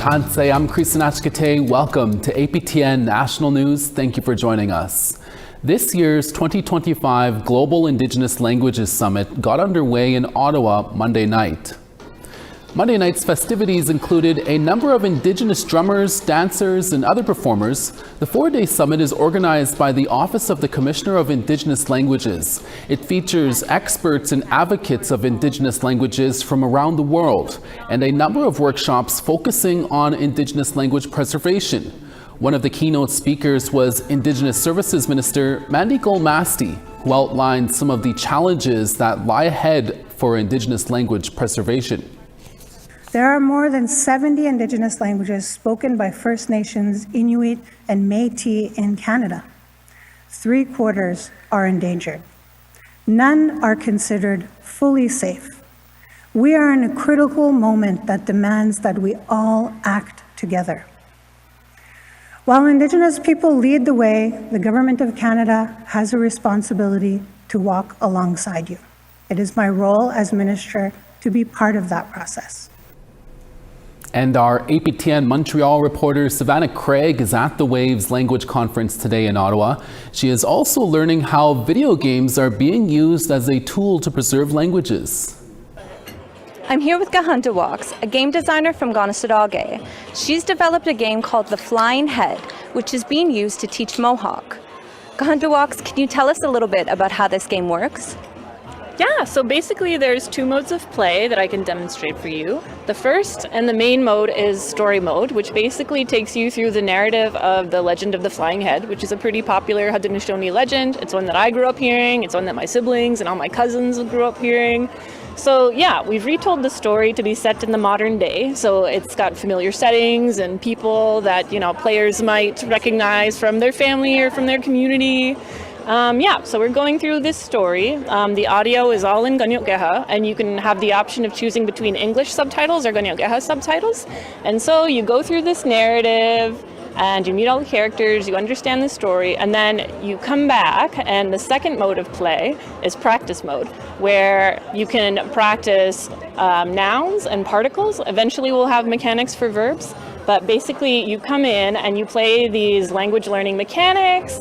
Tansei, I'm Krisanachkate. Welcome to APTN National News. Thank you for joining us. This year's 2025 Global Indigenous Languages Summit got underway in Ottawa Monday night. Monday night's festivities included a number of Indigenous drummers, dancers, and other performers. The four-day summit is organized by the Office of the Commissioner of Indigenous Languages. It features experts and advocates of Indigenous languages from around the world, and a number of workshops focusing on Indigenous language preservation. One of the keynote speakers was Indigenous Services Minister Mandy Gold-Masti, who outlined some of the challenges that lie ahead for Indigenous language preservation. There are more than 70 Indigenous languages spoken by First Nations, Inuit, and Métis in Canada. 3/4 are endangered. None are considered fully safe. We are in a critical moment that demands that we all act together. While Indigenous people lead the way, the Government of Canada has a responsibility to walk alongside you. It is my role as Minister to be part of that process. And our APTN Montreal reporter Savannah Craig is at the Waves Language Conference today in Ottawa. She is also learning how video games are being used as a tool to preserve languages. I'm here with Gahunda Walks, a game designer from Gonasadage. She's developed a game called The Flying Head, which is being used to teach Mohawk. Gahunda Walks, can you tell us a little bit about how this game works? Yeah, so basically there's two modes of play that I can demonstrate for you. The first and the main mode is story mode, which basically takes you through the narrative of the legend of the Flying Head, which is a pretty popular Haudenosaunee legend. It's one that I grew up hearing, it's one that my siblings and all my cousins grew up hearing. So yeah, we've retold the story to be set in the modern day, so it's got familiar settings and people that, players might recognize from their family or from their community. So we're going through this story. The audio is all in Ganyotgeha, and you can have the option of choosing between English subtitles or Ganyotgeha subtitles. And so you go through this narrative, and you meet all the characters, you understand the story, and then you come back, and the second mode of play is practice mode, where you can practice nouns and particles. Eventually we'll have mechanics for verbs, but basically you come in and you play these language learning mechanics,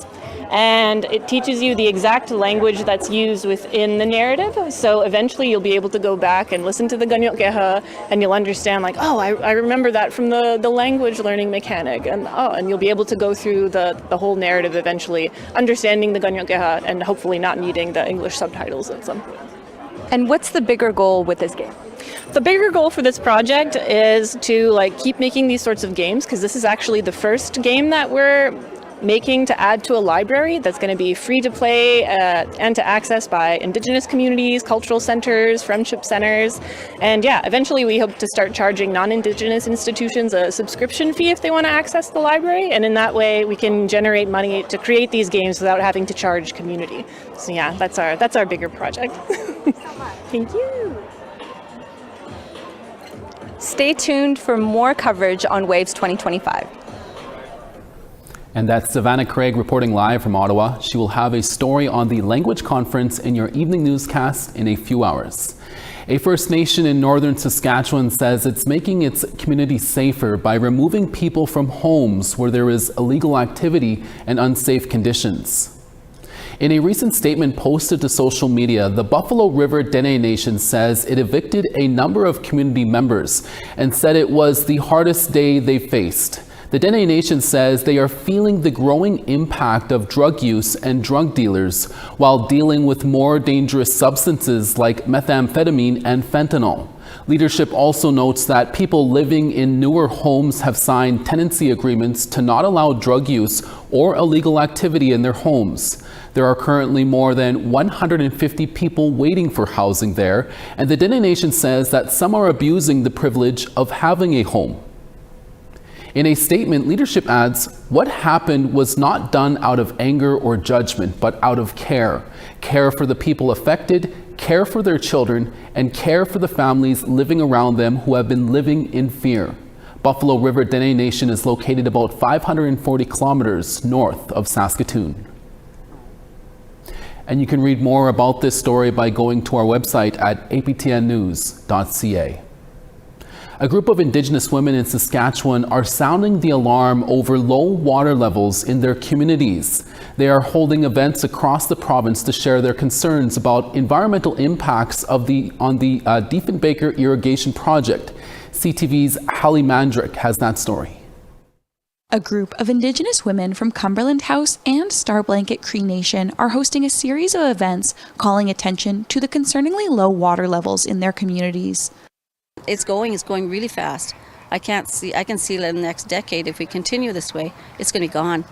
and it teaches you the exact language that's used within the narrative. So eventually you'll be able to go back and listen to the Ganyotgeha, and you'll understand I remember that from the language learning mechanic, and you'll be able to go through the whole narrative eventually, understanding the Ganyotgeha and hopefully not needing the English subtitles at some point. And what's the bigger goal with this game? The bigger goal for this project is to keep making these sorts of games, because this is actually the first game that we're making to add to a library that's going to be free to play and to access by Indigenous communities, cultural centers, friendship centers. And eventually we hope to start charging non-Indigenous institutions a subscription fee if they want to access the library. And in that way we can generate money to create these games without having to charge community. So that's our bigger project. Thank you. Stay tuned for more coverage on Waves 2025. And that's Savannah Craig reporting live from Ottawa. She will have a story on the language conference in your evening newscast in a few hours. A First Nation in northern Saskatchewan says it's making its community safer by removing people from homes where there is illegal activity and unsafe conditions. In a recent statement posted to social media, the Buffalo River Dene Nation says it evicted a number of community members and said it was the hardest day they faced. The Dene Nation says they are feeling the growing impact of drug use and drug dealers while dealing with more dangerous substances like methamphetamine and fentanyl. Leadership also notes that people living in newer homes have signed tenancy agreements to not allow drug use or illegal activity in their homes. There are currently more than 150 people waiting for housing there, and the Dene Nation says that some are abusing the privilege of having a home. In a statement, leadership adds, "What happened was not done out of anger or judgment, but out of care. Care for the people affected, care for their children, and care for the families living around them who have been living in fear." Buffalo River Dene Nation is located about 540 kilometers north of Saskatoon. And you can read more about this story by going to our website at aptnnews.ca. A group of Indigenous women in Saskatchewan are sounding the alarm over low water levels in their communities. They are holding events across the province to share their concerns about environmental impacts on the Diefenbaker irrigation project. CTV's Hallie Mandrick has that story. A group of Indigenous women from Cumberland House and Star Blanket Cree Nation are hosting a series of events calling attention to the concerningly low water levels in their communities. It's going really fast. I can see it in the next decade. If we continue this way, it's going to be gone.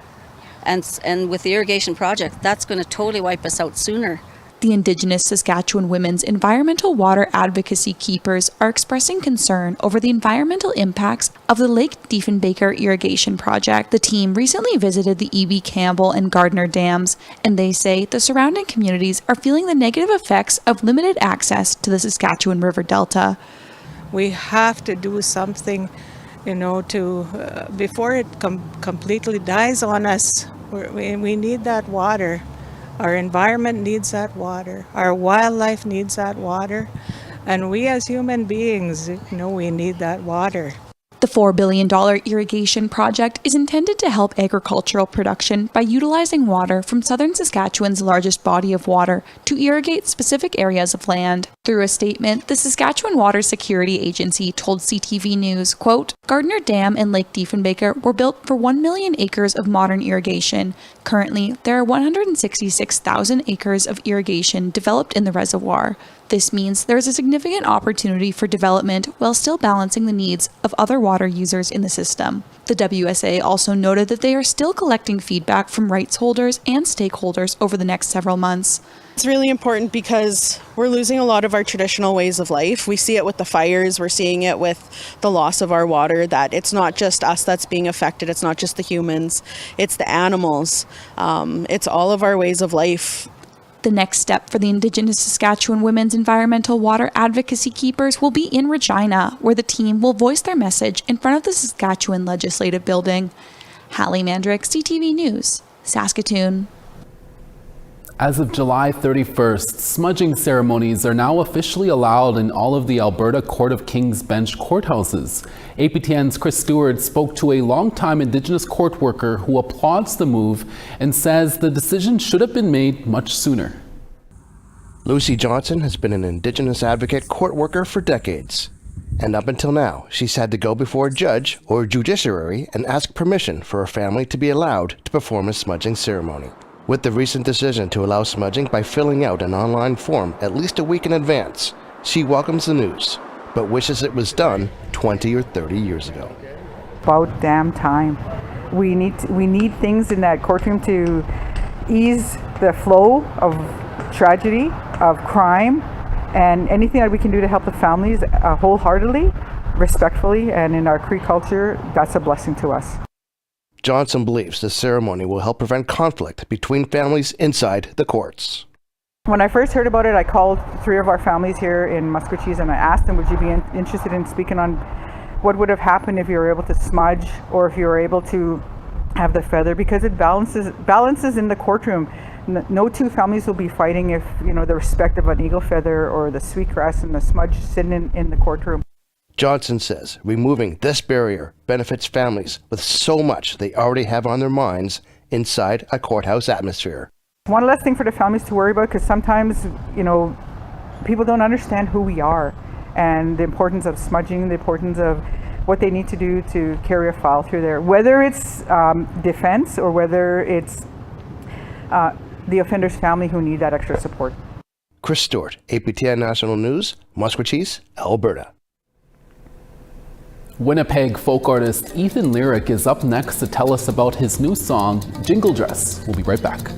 And with the irrigation project, that's going to totally wipe us out sooner. The Indigenous Saskatchewan Women's Environmental Water Advocacy Keepers are expressing concern over the environmental impacts of the Lake Diefenbaker irrigation project. The team recently visited the E.B. Campbell and Gardner dams, and they say the surrounding communities are feeling the negative effects of limited access to the Saskatchewan River Delta. We have to do something, to before it completely dies on us. We need that water. Our environment needs that water. Our wildlife needs that water. And we as human beings, we need that water. The $4 billion irrigation project is intended to help agricultural production by utilizing water from southern Saskatchewan's largest body of water to irrigate specific areas of land. Through a statement, the Saskatchewan Water Security Agency told CTV News, quote, Gardner Dam and Lake Diefenbaker were built for 1 million acres of modern irrigation. Currently, there are 166,000 acres of irrigation developed in the reservoir. This means there is a significant opportunity for development while still balancing the needs of other water users in the system. The WSA also noted that they are still collecting feedback from rights holders and stakeholders over the next several months. It's really important because we're losing a lot of our traditional ways of life. We see it with the fires, we're seeing it with the loss of our water, that it's not just us that's being affected, it's not just the humans, it's the animals, it's all of our ways of life. The next step for the Indigenous Saskatchewan Women's Environmental Water Advocacy Keepers will be in Regina, where the team will voice their message in front of the Saskatchewan Legislative Building. Hallie Mandrick, CTV News, Saskatoon. As of July 31st, smudging ceremonies are now officially allowed in all of the Alberta Court of King's Bench courthouses. APTN's Chris Stewart spoke to a longtime Indigenous court worker who applauds the move and says the decision should have been made much sooner. Lucy Johnson has been an Indigenous advocate court worker for decades. And up until now, she's had to go before a judge or judiciary and ask permission for her family to be allowed to perform a smudging ceremony. With the recent decision to allow smudging by filling out an online form at least a week in advance, she welcomes the news, but wishes it was done 20 or 30 years ago. About damn time. We need things in that courtroom to ease the flow of tragedy, of crime, and anything that we can do to help the families wholeheartedly, respectfully, and in our Cree culture, that's a blessing to us. Johnson believes the ceremony will help prevent conflict between families inside the courts. When I first heard about it, I called 3 of our families here in Musqueam and I asked them, would you be interested in speaking on what would have happened if you were able to smudge or if you were able to have the feather, because it balances in the courtroom. No 2 families will be fighting if, the respect of an eagle feather or the sweetgrass and the smudge sitting in the courtroom. Johnson says removing this barrier benefits families with so much they already have on their minds inside a courthouse atmosphere. One less thing for the families to worry about, because sometimes, people don't understand who we are and the importance of smudging, the importance of what they need to do to carry a file through there, whether it's defense or whether it's the offender's family who need that extra support. Chris Stewart, APTN National News, Musqueam, Alberta. Winnipeg folk artist Ethan Lyric is up next to tell us about his new song, Jingle Dress. We'll be right back.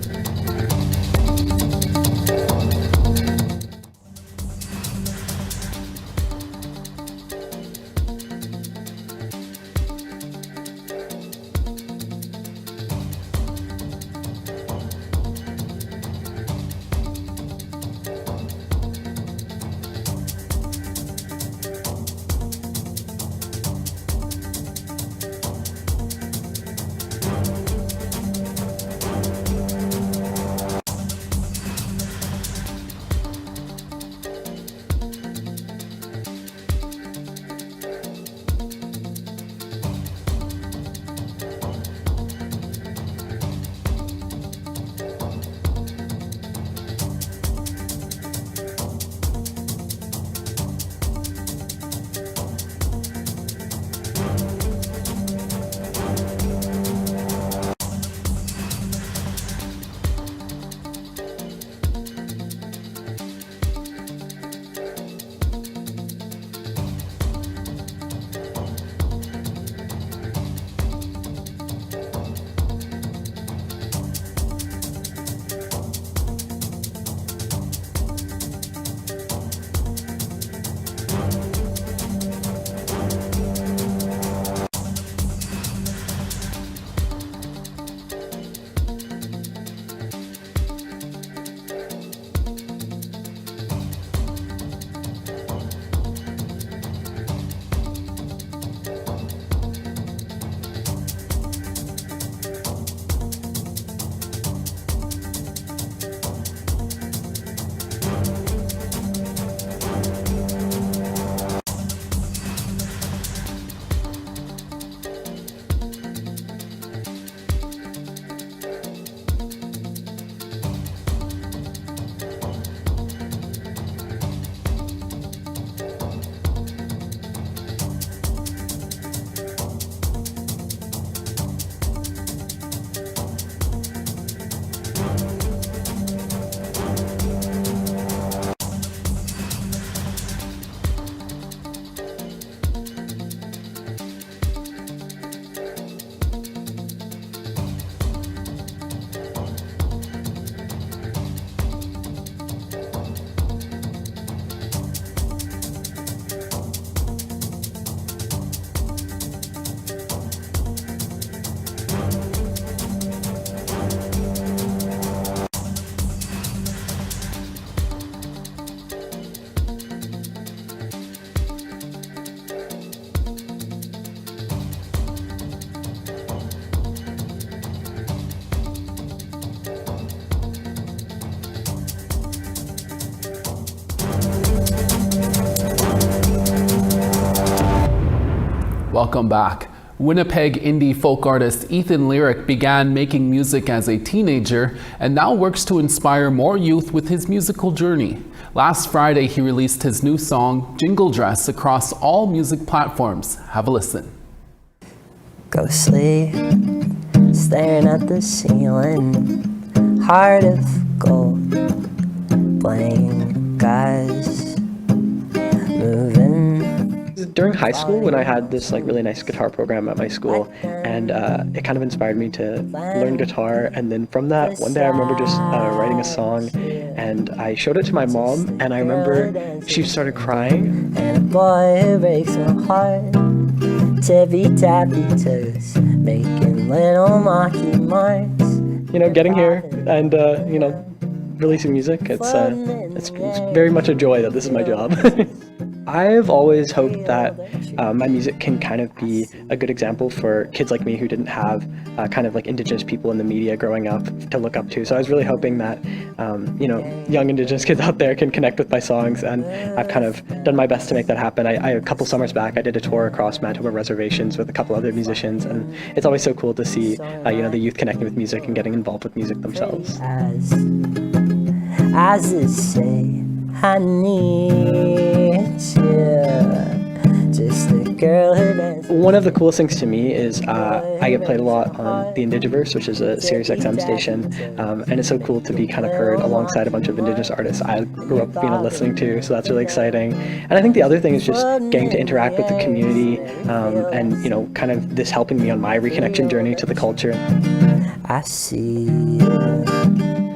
Welcome back. Winnipeg indie folk artist Ethan Lyric began making music as a teenager and now works to inspire more youth with his musical journey. Last Friday, he released his new song, Jingle Dress, across all music platforms. Have a listen. Ghostly, staring at the ceiling, heart of gold, blank eyes, moving. During high school, when I had this really nice guitar program at my school, and it kind of inspired me to learn guitar. And then from that, one day I remember just writing a song, and I showed it to my mom, and I remember she started crying. And a boy who breaks my heart, tippy tappy toes, making little mocking marks. Getting here and releasing music, it's very much a joy that this is my job. I've always hoped that my music can kind of be a good example for kids like me who didn't have Indigenous people in the media growing up to look up to. So I was really hoping that young Indigenous kids out there can connect with my songs, and I've kind of done my best to make that happen. A couple summers back, I did a tour across Manitoba reservations with a couple other musicians, and it's always so cool to see the youth connecting with music and getting involved with music themselves. As it say, I need you, just a girl who dances. One of the coolest things to me is I get played a lot on the Indigenous, which is a Sirius XM station, and it's so cool to be kind of heard alongside a bunch of Indigenous artists I grew up listening to, so that's really exciting. And I think the other thing is just getting to interact with the community, and kind of this helping me on my reconnection journey to the culture. I see you.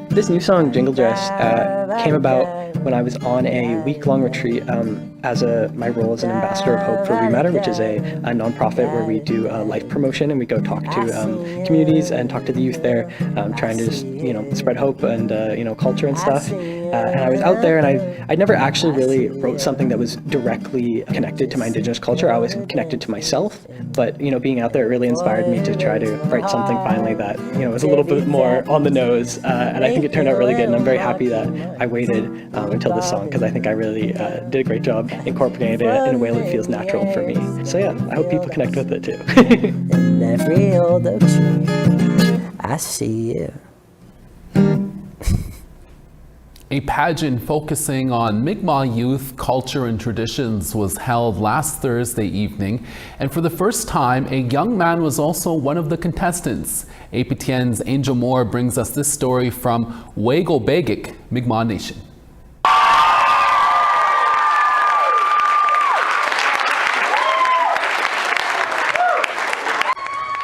This new song, Jingle Dress, came about when I was on a week-long retreat as my role as an ambassador of hope for We Matter, which is a nonprofit where we do life promotion, and we go talk to communities and talk to the youth there, trying to just spread hope and culture and stuff. And I was out there, and I never actually really wrote something that was directly connected to my Indigenous culture. I was connected to myself, but being out there really inspired me to try to write something finally that was a little bit more on the nose, and I think it turned out really good. And I'm very happy that I waited until this song, because I think I really did a great job incorporating it in a way that feels natural for me. So yeah, I hope people connect with it too. In every old oak tree, I see you. A pageant focusing on Mi'kmaq youth, culture and traditions was held last Thursday evening, and for the first time, a young man was also one of the contestants. APTN's Angel Moore brings us this story from Wego-Begik, Mi'kmaq Nation.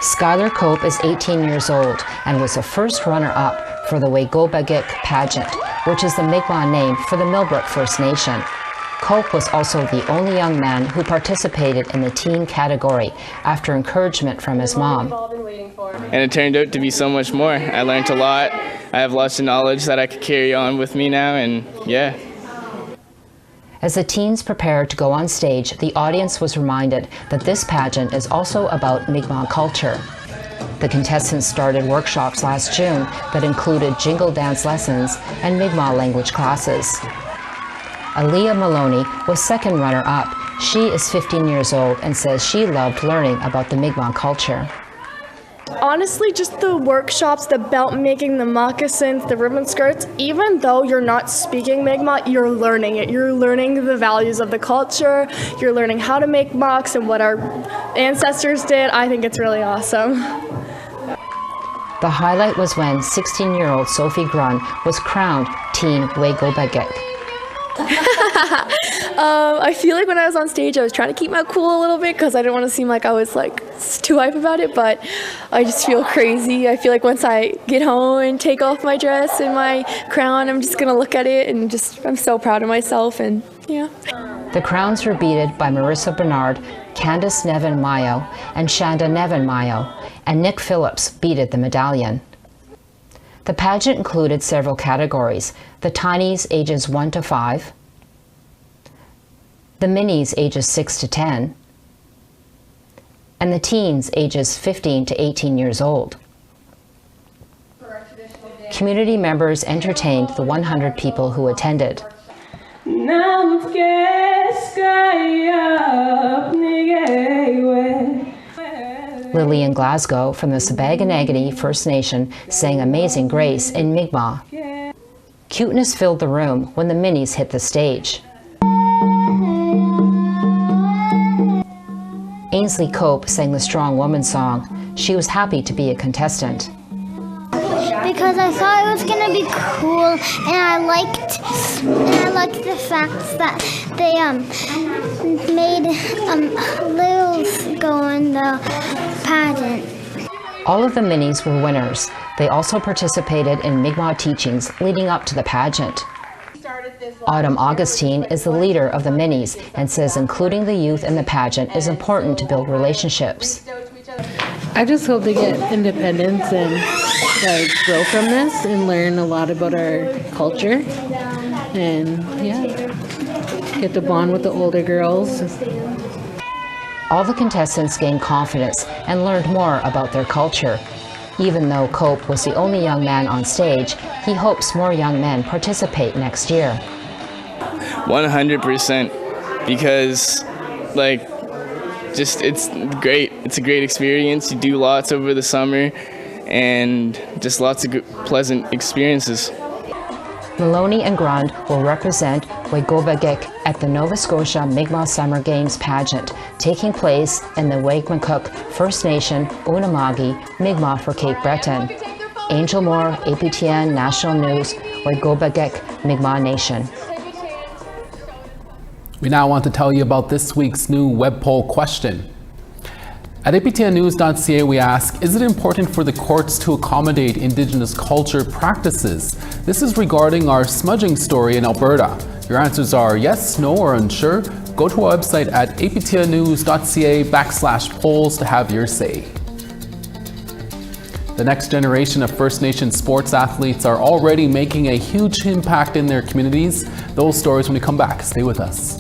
Skylar Cope is 18 years old and was the first runner-up for the Wego-Begik pageant, which is the Mi'kmaq name for the Millbrook First Nation. Cope was also the only young man who participated in the teen category after encouragement from his mom. And it turned out to be so much more. I learned a lot. I have lots of knowledge that I could carry on with me now, and yeah. As the teens prepared to go on stage, the audience was reminded that this pageant is also about Mi'kmaq culture. The contestants started workshops last June that included jingle dance lessons and Mi'kmaq language classes. Aaliyah Maloney was second runner-up. She is 15 years old and says she loved learning about the Mi'kmaq culture. Honestly, just the workshops, the belt making, the moccasins, the ribbon skirts, even though you're not speaking Mi'kmaq, you're learning it. You're learning the values of the culture, you're learning how to make mocks and what our ancestors did. I think it's really awesome. The highlight was when 16-year-old Sophie Grun was crowned Teen Wego-Begik. I feel like when I was on stage, I was trying to keep my cool a little bit because I didn't want to seem like I was too hype about it, but I just feel crazy. I feel like once I get home and take off my dress and my crown, I'm just going to look at it and I'm so proud of myself, and yeah. The crowns were beaded by Marissa Bernard, Candace Nevin Mayo, and Shanda Nevin Mayo, and Nick Phillips beaded the medallion. The pageant included several categories: the tinies ages 1 to 5, the minis ages 6 to 10, and the teens ages 15 to 18 years old. Community members entertained the 100 people who attended. Now Lily in Glasgow from the Sabaganagati First Nation sang Amazing Grace in Mi'kmaq. Cuteness filled the room when the Minis hit the stage. Ainsley Cope sang the Strong Woman song. She was happy to be a contestant. Because I thought it was gonna be cool, and I liked the fact that they made littles go in the pageant. All of the Minis were winners. They also participated in Mi'kmaq teachings leading up to the pageant. Autumn Augustine is the leader of the Minis and says including the youth in the pageant is important to build relationships. I just hope they get independence and grow from this and learn a lot about our culture and get to bond with the older girls. All the contestants gained confidence and learned more about their culture. Even though Cope was the only young man on stage, he hopes more young men participate next year. 100%, because it's great. It's a great experience. You do lots over the summer and just lots of pleasant experiences. Maloney and Grund will represent Wegobagik at the Nova Scotia Mi'kmaq Summer Games pageant, taking place in the Wegmancook First Nation Unamagi Mi'kmaq for Cape Breton. Angel Moore, APTN National News, Wegobagik Mi'kmaq Nation. We now want to tell you about this week's new web poll question. At aptnnews.ca we ask, is it important for the courts to accommodate Indigenous culture practices? This is regarding our smudging story in Alberta. Your answers are yes, no, or unsure. Go to our website at aptnnews.ca/polls to have your say. The next generation of First Nation sports athletes are already making a huge impact in their communities. Those stories when we come back. Stay with us.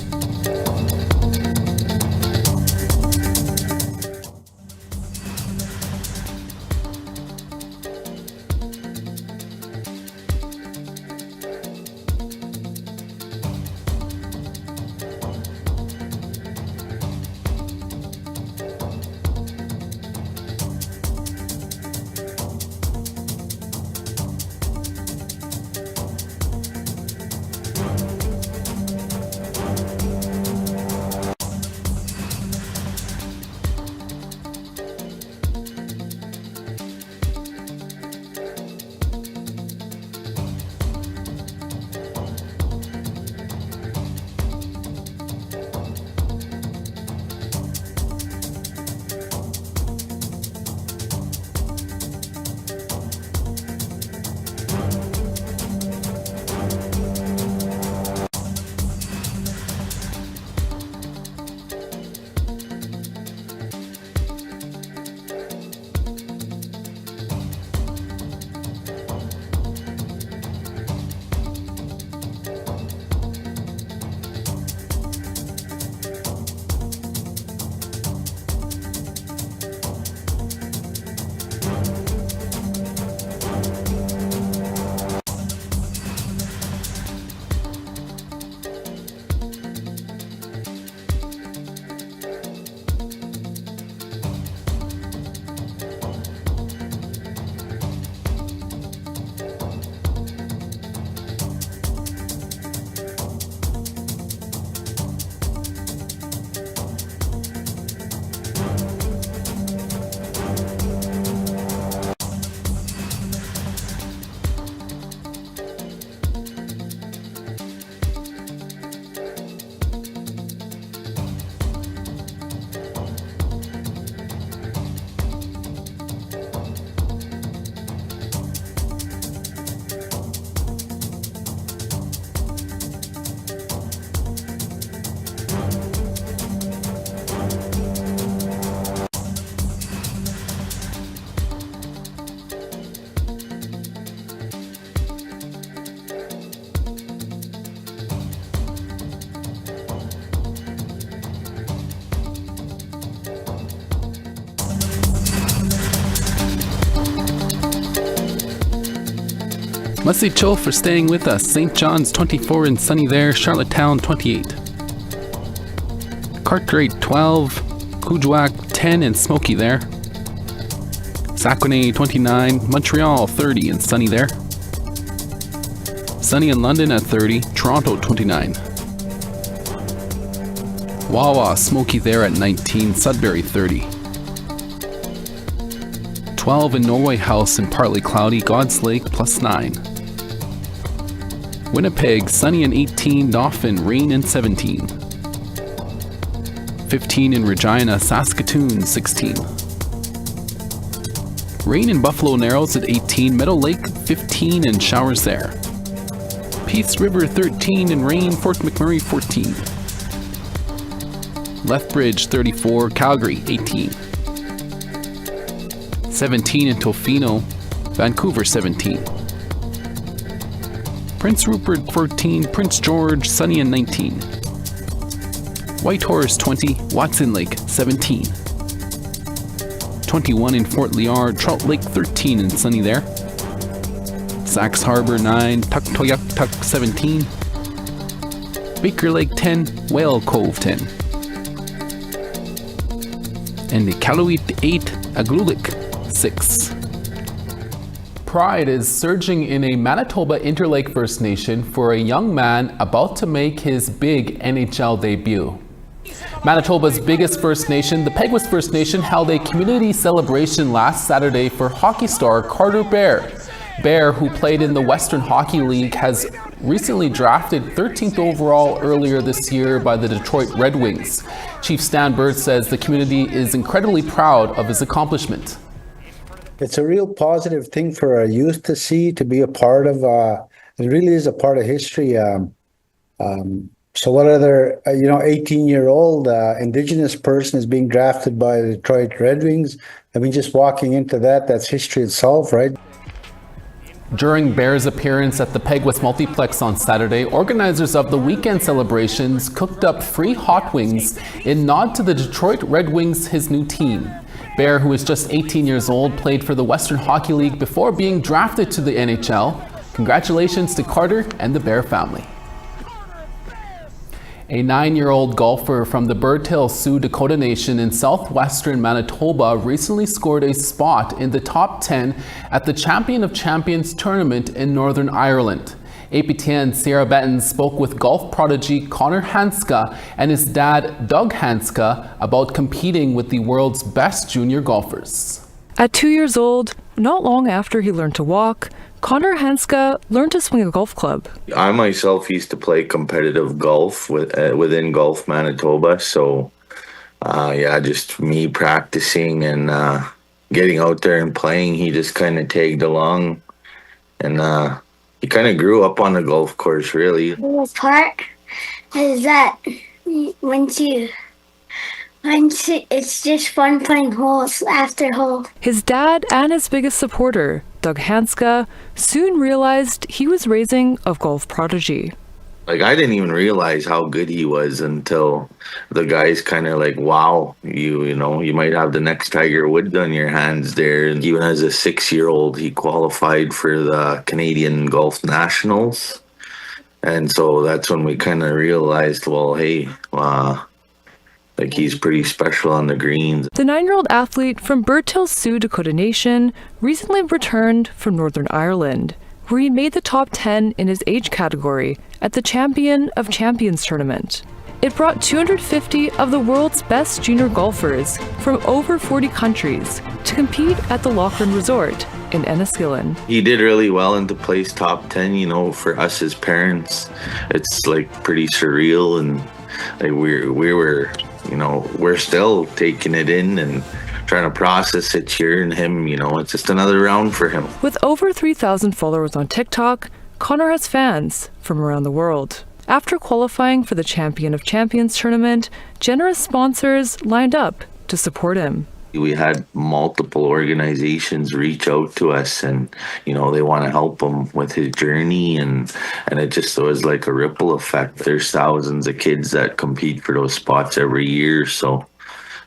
Must Cho for staying with us. St. John's 24 and sunny there. Charlottetown 28. Carteret 12. Kuujjuaq 10 and smoky there. Saskatchewan 29, Montreal 30 and sunny there. Sunny in London at 30, Toronto 29. Wawa, smoky there at 19, Sudbury 30. 12 in Norway House and partly cloudy, God's Lake +9. Winnipeg, sunny and 18, Dauphin, rain and 17. 15 in Regina, Saskatoon 16. Rain in Buffalo Narrows at 18, Meadow Lake 15 and showers there. Peace River 13 and rain, Fort McMurray 14. Lethbridge 34, Calgary 18. 17 in Tofino, Vancouver 17. Prince Rupert 14, Prince George sunny and 19. Whitehorse 20, Watson Lake 17. 21 in Fort Liard, Trout Lake 13 and sunny there. Sax Harbor 9, Tuktoyaktuk 17. Baker Lake 10, Whale Cove 10. And Iqaluit 8, Aglulik 6. Pride is surging in a Manitoba Interlake First Nation for a young man about to make his big NHL debut. Manitoba's biggest First Nation, the Peguis First Nation, held a community celebration last Saturday for hockey star Carter Bear. Bear, who played in the Western Hockey League, has recently drafted 13th overall earlier this year by the Detroit Red Wings. Chief Stan Bird says the community is incredibly proud of his accomplishment. It's a real positive thing for our youth to see, to be a part of. It really is a part of history. So what other, 18-year-old Indigenous person is being drafted by the Detroit Red Wings? I mean, just walking into that's history itself, right? During Bear's appearance at the Peguis Multiplex on Saturday, organizers of the weekend celebrations cooked up free hot wings in nod to the Detroit Red Wings, his new team. Bear, who is just 18 years old, played for the Western Hockey League before being drafted to the NHL. Congratulations to Carter and the Bear family. A 9-year-old golfer from the Birdtail Sioux Dakota Nation in southwestern Manitoba recently scored a spot in the top 10 at the Champion of Champions tournament in Northern Ireland. APTN Sierra Benton spoke with golf prodigy Connor Hanska and his dad Doug Hanska about competing with the world's best junior golfers. At 2 years old, not long after he learned to walk, Connor Hanska learned to swing a golf club. I myself used to play competitive golf within Golf Manitoba, so just me practicing and getting out there and playing, he just kind of tagged along, and he kind of grew up on the golf course, really. The best part is that it's just fun playing holes after hole. His dad and his biggest supporter, Doug Hanska, soon realized he was raising a golf prodigy. Like, I didn't even realize how good he was until the guys kind of like, wow, you might have the next Tiger Woods on your hands there. And even as a 6-year-old, he qualified for the Canadian Golf Nationals. And so that's when we kind of realized, well, hey, like, he's pretty special on the greens. The 9-year-old athlete from Birdtail Sioux Dakota Nation recently returned from Northern Ireland, where he made the top 10 in his age category at the Champion of Champions tournament. It brought 250 of the world's best junior golfers from over 40 countries to compete at the Lochran Resort in Enniskillen. He did really well and to place top 10, for us as parents, it's like pretty surreal, and like we were, we're still taking it in and trying to process it, cheering him, it's just another round for him. With over 3,000 followers on TikTok, Connor has fans from around the world. After qualifying for the Champion of Champions tournament, generous sponsors lined up to support him. We had multiple organizations reach out to us, and they want to help him with his journey, and it just was like a ripple effect. There's thousands of kids that compete for those spots every year, so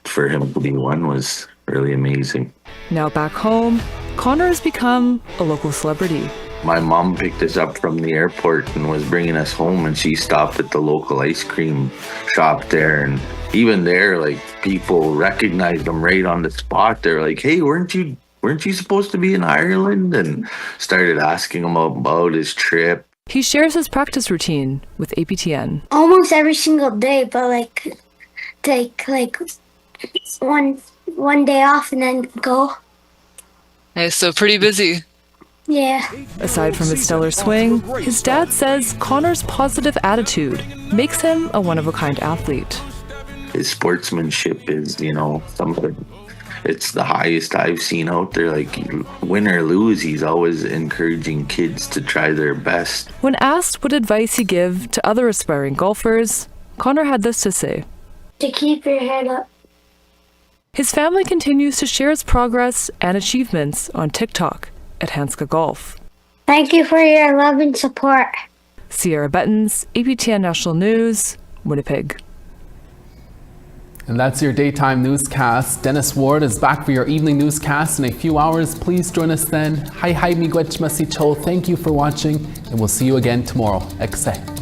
for him to be one was really amazing. Now back home, Connor has become a local celebrity. My mom picked us up from the airport and was bringing us home, and she stopped at the local ice cream shop there, and even there, like, people recognized him right on the spot. They're like, hey, weren't you weren't you supposed to be in Ireland? And started asking him about his trip. He shares his practice routine with APTN. Almost every single day, but take one day off and then go. Hey, so pretty busy. Yeah. Aside from his stellar swing, his dad says Connor's positive attitude makes him a one-of-a-kind athlete. His sportsmanship is, something. It's the highest I've seen out there. Like, win or lose, he's always encouraging kids to try their best. When asked what advice he give to other aspiring golfers, Connor had this to say. To keep your head up. His family continues to share his progress and achievements on TikTok at Hanska Golf. Thank you for your love and support. Sierra Bettens, APTN National News, Winnipeg. And that's your daytime newscast. Dennis Ward is back for your evening newscast in a few hours. Please join us then. Hi miigwech masicho. Thank you for watching, and we'll see you again tomorrow. Ekse.